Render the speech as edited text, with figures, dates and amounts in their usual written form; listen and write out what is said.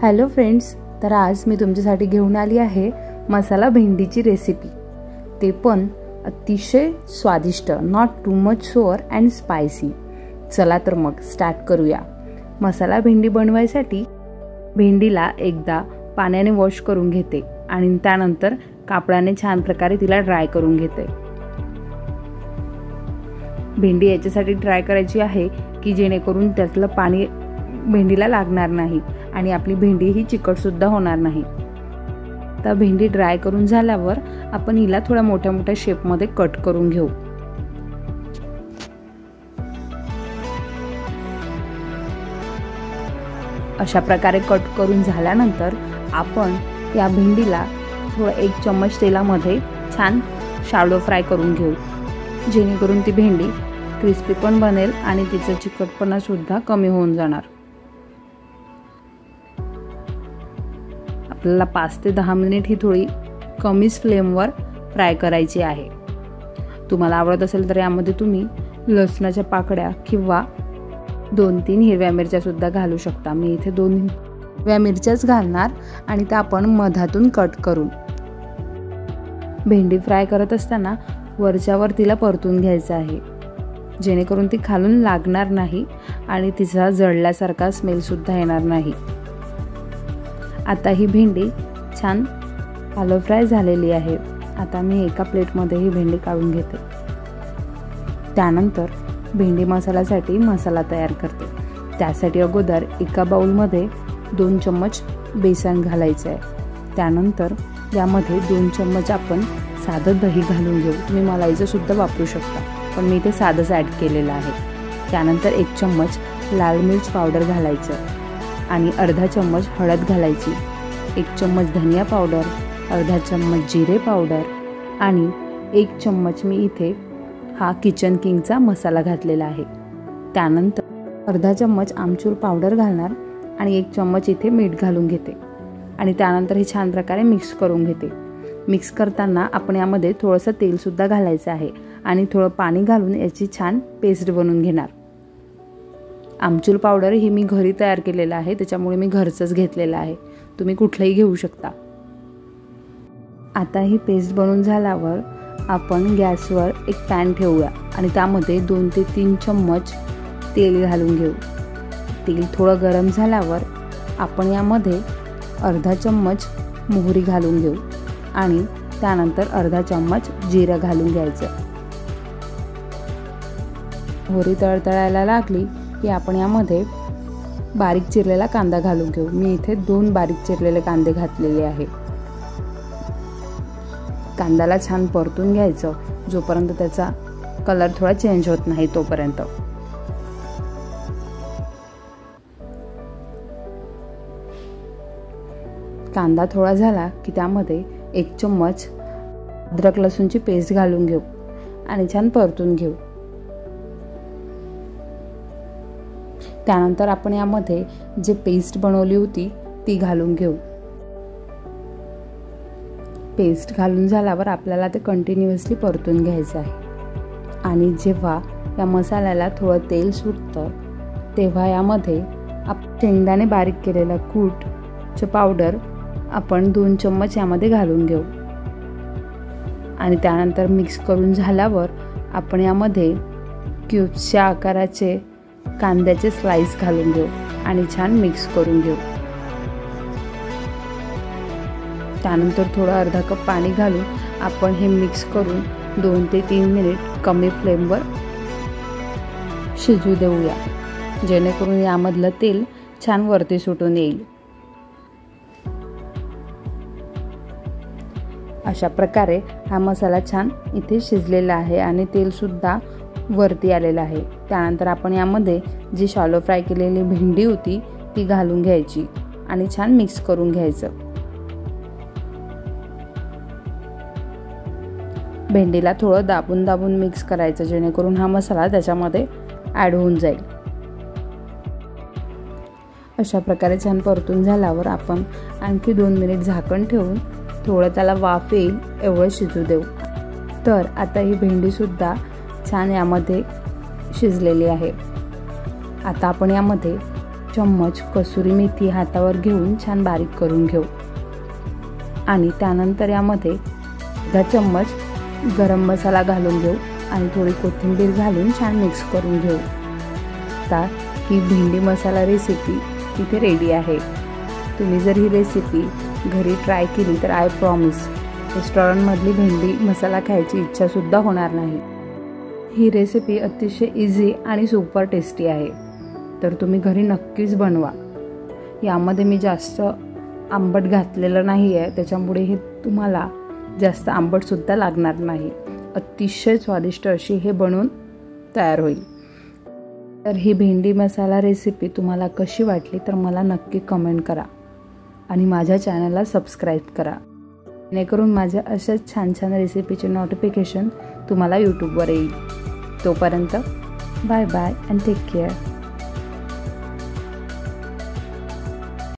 Hello friends, तर आज मी तुमच्यासाठी घेऊन आली आहे मसाला भेंडीची रेसिपी। ते पण अतिशय स्वादिष्ट, not too much sour and spicy. चला तर मग स्टार्ट करूया। मसाला भेंडी बनवायसाठी भेंडीला एकदा पाण्याने वॉश करून घेते आणि त्यानंतर कापडाने छान प्रकारे तिला ड्राय करून घेते। भेंडी याच्यासाठी ड्राय करायची आहे की जेणेकरून त्यातलं पाणी भेंडीला लागणार नाही आणि आपली भेंडी ही चिकट सुद्धा होणार नाही। तर भेंडी ड्राय करून झाल्यावर आपण हिला थोड्या मोठ्या मोठ्या शेप मध्ये कट करून घेऊ। अशा प्रकारे कट करून झाल्यानंतर आपण या भेंडीला थोडा 1 चम्मच तेलामध्ये छान शॅलो फ्राय करून घेऊ, जेणेकरून ती भेंडी क्रिस्पी पण बनेल आणि तिचा चिकटपणा सुद्धा कमी होऊन जाणार। आपल्याला 5 ते 10 मिनिट ही थोडी कमीच फ्लेमवर फ्राय करायची आहे। तुम्हाला आवडत असेल तर यामध्ये तुम्ही लसणाच्या पाकळ्या किंवा 2-3 हिरव्या मिरच्या सुद्धा घालू शकता। मी इथे 2 हिरव्या मिरच्याच घालणार आणि त्या आपण मधातून कट करून। भेंडी फ्राय करत असताना वरच्यावर तिला परतून घ्यायचं आहे, जेणेकरून ती खालून लागणार नाही आणि तिचा जळल्यासारखा स्मेल सुद्धा येणार नाही। आता ही भेंडी छान शॅलो फ्राय झालेली आहे। आता मी एका प्लेटमध्ये ही भेंडी काढून घेते। त्यानंतर भेंडी मसाल्यासाठी मसाला तयार करते। त्यासाठी अगोदर एका बाउलमध्ये 2 चम्मच बेसन घालायचे आहे। त्यानंतर यामध्ये 2 चम्मच आपण साधं दही घालून घेऊ। तुम्ही मलाईचं सुद्धा वापरू शकता, पण मी इथे साधंच ॲड केलेलं आहे। त्यानंतर 1 चम्मच लाल मिर्च पावडर घालायचं आणि अर्धा चम्मच हळद घालायची, 1 चम्मच धनिया पावडर, अर्धा चम्मच जिरे पावडर आणि 1 चम्मच मी इथे हा किचन किंगचा मसाला घातलेला आहे। त्यानंतर अर्धा चम्मच आमचूर पावडर घालणार आणि 1 चम्मच इथे मीठ घालून घेते आणि त्यानंतर हे छान प्रकारे मिक्स करून घेते। मिक्स करताना आपण यामध्ये थोडंसं तेल सुद्धा घालायचं आहे आणि थोडं पाणी घालून याची छान पेस्ट बनवून घेणार। आमचूर पावडर ही मी घरी तयार केलेलं आहे, त्याच्यामुळे मी घरचंच घेतलेलं आहे, तुम्ही कुठलंही घेऊ शकता। आता ही पेस्ट बनवून झाल्यावर आपण गॅसवर एक पॅन ठेवूया आणि त्यामध्ये 2 ते 3 चम्मच तेल घालून घेऊ। तेल थोडं गरम झाल्यावर आपण यामध्ये अर्धा चम्मच मोहरी घालून घेऊ आणि त्यानंतर अर्धा चम्मच जिरं घालून घ्यायचं। मोहरी तळतळायला लागली की आपण यामध्ये बारीक चिरलेला कांदा घालून घेऊ। मी इथे 2 बारीक चिरलेले कांदे घातलेले आहे। कांद्याला छान परतून घ्यायचं, जोपर्यंत त्याचा कलर थोडा चेंज होत नाही तोपर्यंत। कांदा थोडा झाला की त्यामध्ये 1 चम्मच अद्रक लसूणची पेस्ट घालून घेऊ आणि छान परतून घेऊ। त्यानंतर आपण यामध्ये जे पेस्ट बनवली होती ती घालून घेऊ। पेस्ट घालून झाल्यावर आपल्याला ते कंटिन्युअसली परतून घ्यायचं आहे आणि जेव्हा या मसाल्याला थोडं तेल सुटतं तेव्हा यामध्ये शेंगदाणे बारीक केलेला कूटचे पावडर आपण 2 चम्मच यामध्ये घालून घेऊ आणि त्यानंतर मिक्स करून झाल्यावर आपण यामध्ये क्यूब्सच्या आकाराचे कांद्याचे स्लाइस घालून घेऊ आणि छान मिक्स करून घेऊ। त्यानंतर थोडं अर्धा कप पाणी घालून आपण हे मिक्स करून 2 ते 3 मिनिट कमी फ्लेमवर शिजू देऊया, जेणेकरून यामधलं तेल छान वरती सुटून येईल। अशा प्रकारे हा मसाला छान इथे शिजलेला आहे आणि तेल सुद्धा वरती आलेलं आहे। त्यानंतर आपण यामध्ये जी शॅलो फ्राय केलेली भेंडी होती ती घालून घ्यायची आणि छान मिक्स करून घ्यायचं। भेंडीला थोडं दाबून दाबून मिक्स करायचं, जेणेकरून हा मसाला त्याच्यामध्ये ॲड होऊन जाईल। अशा प्रकारे छान परतून झाल्यावर आपण आणखी 2 मिनिट झाकण ठेवून थोडं त्याला वाफ येईल एवढं शिजू देऊ। तर आता ही भेंडी सुद्धा छान यामध्ये शिजलेली आहे। आता आपण यामध्ये चम्मच कसुरी मेथी हातावर घेऊन छान बारीक करून घेऊ आणि त्यानंतर यामध्ये अर्धा चम्मच गरम मसाला घालून घेऊ आणि थोडी कोथिंबीर घालून छान मिक्स करून घेऊ। आता ही भेंडी मसाला रेसिपी इथे रेडी आहे। तुम्ही जर ही रेसिपी घरी ट्राय केली तर आय प्रॉमिस रेस्टॉरंटमधली भेंडी मसाला खायची इच्छासुद्धा होणार नाही। ही रेसिपी अतिशय इझी आणि सुपर टेस्टी आहे, तर तुम्ही घरी नक्कीच बनवा। यामध्ये मी जास्त आंबट घातलेलं नाही आहे, त्याच्यामुळे हे तुम्हाला जास्त आंबटसुद्धा लागणार नाही। अतिशय स्वादिष्ट अशी हे बनवून तयार होईल। तर ही भेंडी मसाला रेसिपी तुम्हाला कशी वाटली तर मला नक्की कमेंट करा आणि माझ्या चॅनलला सबस्क्राईब करा, जेणेकरून माझ्या अशाच छान छान रेसिपीचे नोटिफिकेशन तुम्हाला यूट्यूबवर येईल। तोपर्यंत bye bye and take care.